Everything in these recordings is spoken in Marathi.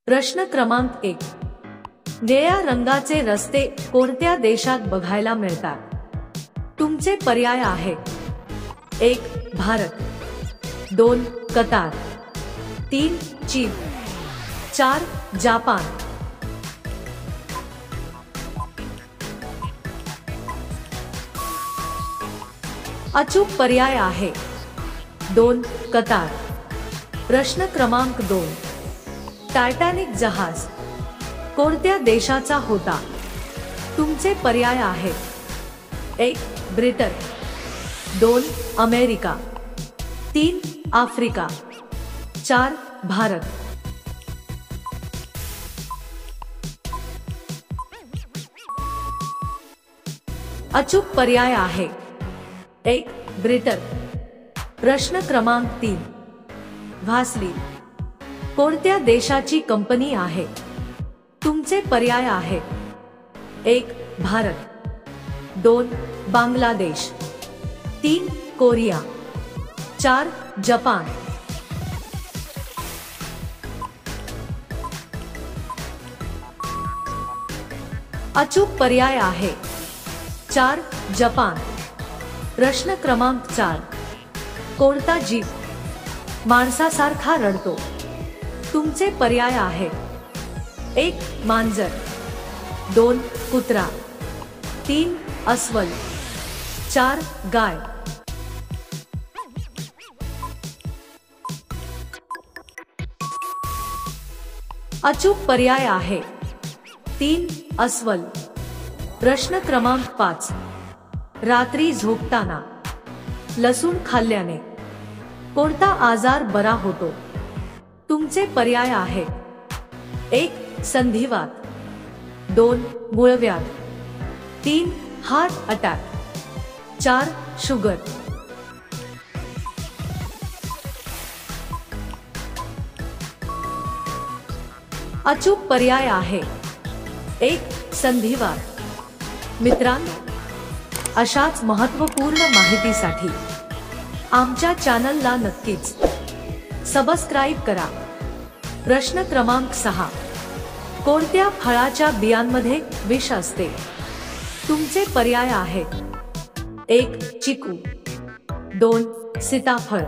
प्रश्न क्रमांक 1. निळ्या रंगाचे रस्ते कोणत्या देशात बघायला मिळतात? तुमचे पर्याय आहेत: 1. भारत, 2. कतार, 3. चीन, 4. जापान. अचूक पर्याय आहे 2. कतार. प्रश्न क्रमांक 2. टायटॅनिक जहाज कोणत्या देशाचा होता? तुमचे पर्याय आहेत: 1. ब्रिटन, 2. अमेरिका, 3. आफ्रिका, 4. भारत. अचूक पर्याय आहे 1. ब्रिटन. प्रश्न क्रमांक 3. व्हासलीन कोणत्या देशाची कंपनी आहे? तुमचे पर्याय आहेत: 1. भारत, 2. बांगलादेश, 3. कोरिया, 4. जपान. अचूक पर्याय आहे 4. जपान. प्रश्न क्रमांक 4. कोणता जीव माणसासारखा रडतो? तुमचे पर्याय आहेत: 1. मांजर, 2. कुत्रा, 3. अस्वल, 4. गाय. अचूक पर्याय आहे 3. अस्वल. प्रश्न क्रमांक 5. रात्री झोपताना लसूण खाल्ल्याने कोणता आजार बरा होतो? तुमचे पर्याय आहेत: 1. संधिवात, 2. मूळव्याध, 3. Heart attack, 4. शुगर. अचूक पर्याय आहे 1. संधिवात. मित्रांनो, अशाच महत्त्वपूर्ण माहितीसाठी आमच्या चॅनलला नक्कीच सबस्क्राईब करा. प्रश्न क्रमांक 6. कोणत्या फळाच्या बियांमध्ये विष असते? तुमचे पर्याय आहेत: 1. चिकू, 2. सीताफळ,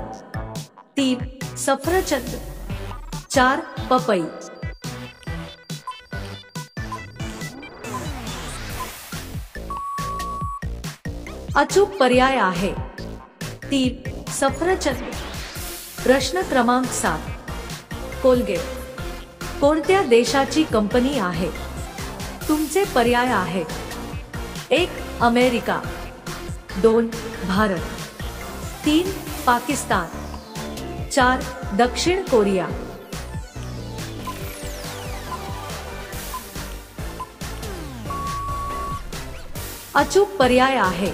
3. सफरचंद, 4. पपई. अचूक पर्याय आहे 3. सफरचंद. प्रश्न क्रमांक 7. कोलगेट कोणत्या देशाची कंपनी आहे? तुमचे पर्याय आहेत: 1. अमेरिका, 2. भारत, 3. पाकिस्तान, 4. दक्षिण कोरिया. अचूक पर्याय आहे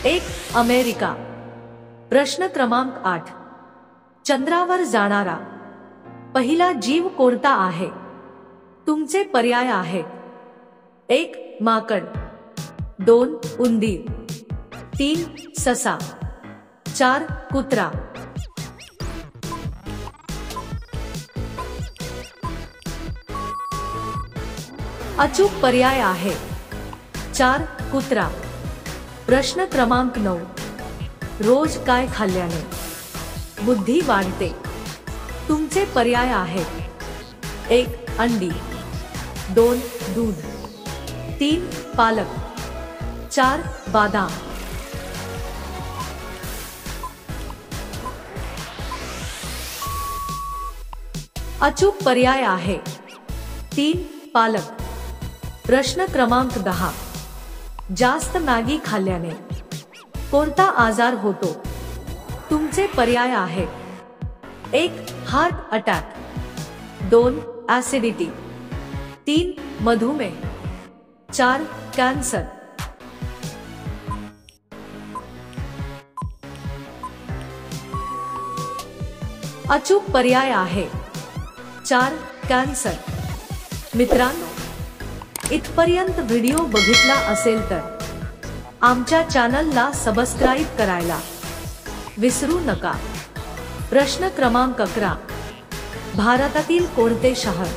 1. अमेरिका. प्रश्न क्रमांक 8. चंद्रावर जाणारा पहिला जीव कोणता आहे? तुमचे पर्याय आहेत: 1. माकड, 2. उंदीर, 3. ससा, 4. कुत्रा. अचूक पर्याय आहे 4. कुत्रा. प्रश्न क्रमांक 9. रोज काय खाल्ल्याने बुद्धी वाढते? तुमचे पर्याय आहेत: 1. अंडी, 2. दूध, 3. पालक, 4. बदाम. अचूक पर्याय आहे 3. पालक. प्रश्न क्रमांक 10. जास्त मॅगी खाल्ल्याने कोणता आजार होतो? तुमचे पर्याय आहेत: 1. Heart attack, 2. ऍसिडिटी, 3. मधुमेह, 4. कॅन्सर. अचूक पर्याय आहे 4. कॅन्सर. मित्रांनो, इथपर्यंत व्हिडिओ बघितला असेल तर आमच्या चॅनलला सबस्क्राईब करायला विसरू नका. प्रश्न क्रमांक 11. भारतातील कोणते शहर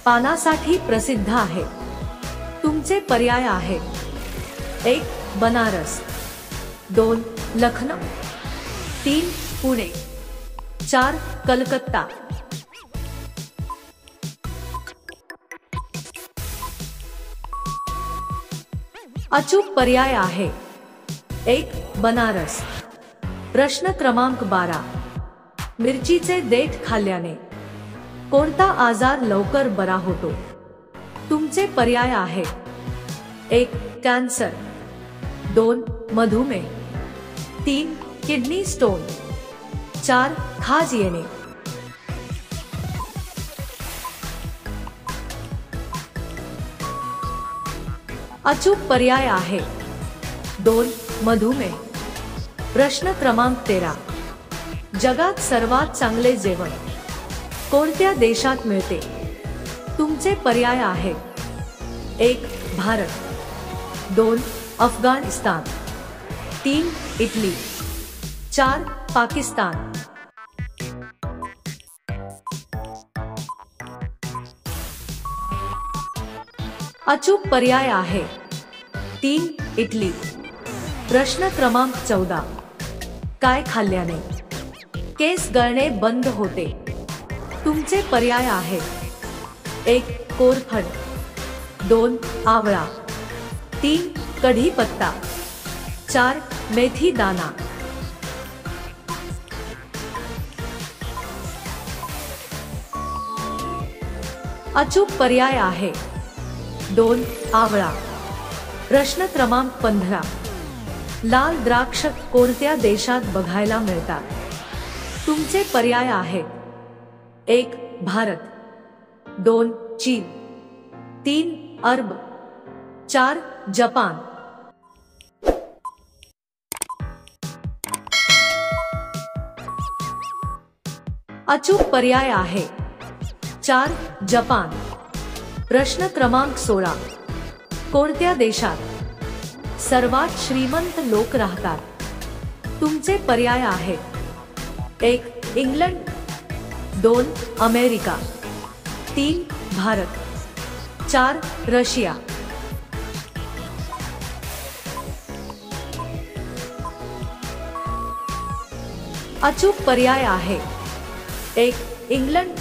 पानासाठी प्रसिद्ध आहे? तुमचे पर्याय आहे: 1 बनारस, 2 लखनौ, 3 पुणे, 4 कलकत्ता. अचूक पर्याय आहे 1 बनारस. प्रश्न क्रमांक 12. मिरचीचे देठ खाल्ल्याने कोणता आजार लवकर बरा होतो? तुमचे पर्याय आहे: 1 कॅन्सर, 2 मधुमेह, 3 किडनी स्टोन, 4 खाज येणे. अचूक पर्याय आहे 2 मधुमेह. प्रश्न क्रमांक 13. जगात सर्वात चांगले जेवण कोणत्या देशात मिळते? तुमचे पर्याय आहे: 1 भारत, 2 अफगाणिस्तान, 3 इटली, 4 पाकिस्तान. अचूक पर्याय आहे 3 इटली. प्रश्न क्रमांक 14. काय खाल्ल्याने केस गळणे बंद होते? तुमचे पर्याय आहे: 1 कोरफड, 2 आवळा, 3 कढीपत्ता, 4 मेथी दाणा. अचूक पर्याय आहे 2 आवळा. प्रश्न क्रमांक 15. लाल द्राक्ष कोणत्या देशात बघायला मिळतात? तुमचे पर्याय आहे: 1 भारत, 2 चीन, 3 अरब, 4 जपान. अचूक पर्याय आहे 4 जपान. प्रश्न क्रमांक 16. कोणत्या देशात सर्वात श्रीमंत लोक राहतात? तुमचे पर्याय आहे: 1 इंग्लंड, 2 अमेरिका, 3 भारत, 4 रशिया. अचूक पर्याय आहे 1 इंग्लंड.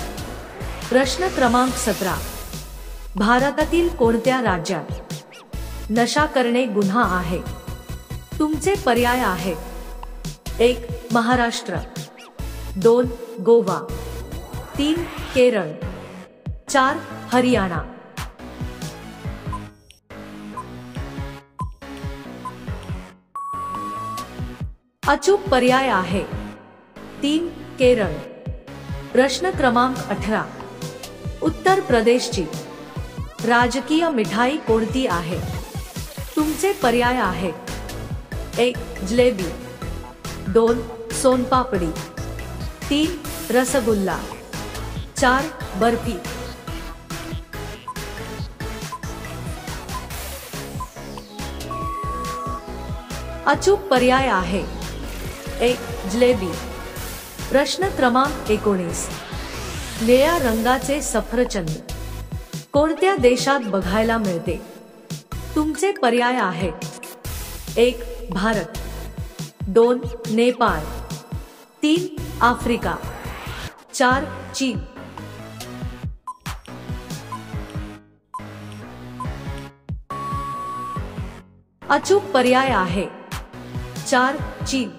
प्रश्न क्रमांक 17. भारतातील कोणत्या राज्यात नशा करणे गुन्हा आहे? तुमचे पर्याय आहे: 1 महाराष्ट्र, 2 गोवा, 3 केरळ, 4 हरियाणा. अचूक पर्याय आहे 3 केरळ. प्रश्न क्रमांक 18. उत्तर प्रदेशची राजकीय मिठाई कोणती आहे? तुमचे पर्याय आहे: 1 जलेबी, 2 सोनपापडी, 3 रसगुल्ला, 4 बर्फी. अचूक पर्याय आहे 1 जलेबी. प्रश्न क्रमांक 19. निळ्या रंगाचे सफरचंद कोणत्या देशात बघायला मिळते? तुमचे पर्याय आहे: 1 भारत, 2 नेपाळ, 3 आफ्रिका, 4 चीन. अचूक पर्याय आहे 4 चीन.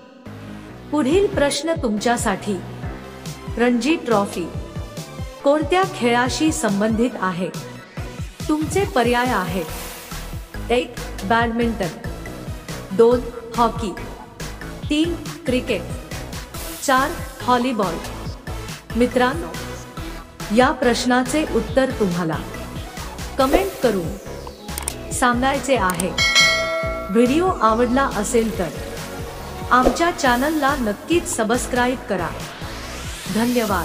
पुढील प्रश्न तुमच्यासाठी. रणजी ट्रॉफी कोणत्या खेळाशी संबंधित आहे? तुमचे पर्याय आहेत: 1 बॅडमिंटन, 2 हॉकी, 3 क्रिकेट, 4 व्हॉलीबॉल. मित्रांनो, या प्रश्नाचे उत्तर तुम्हाला कमेंट करून सांगायचे आहे. व्हिडिओ आवडला असेल तर आमच्या चॅनलला नक्कीच सबस्क्राईब करा. धन्यवाद.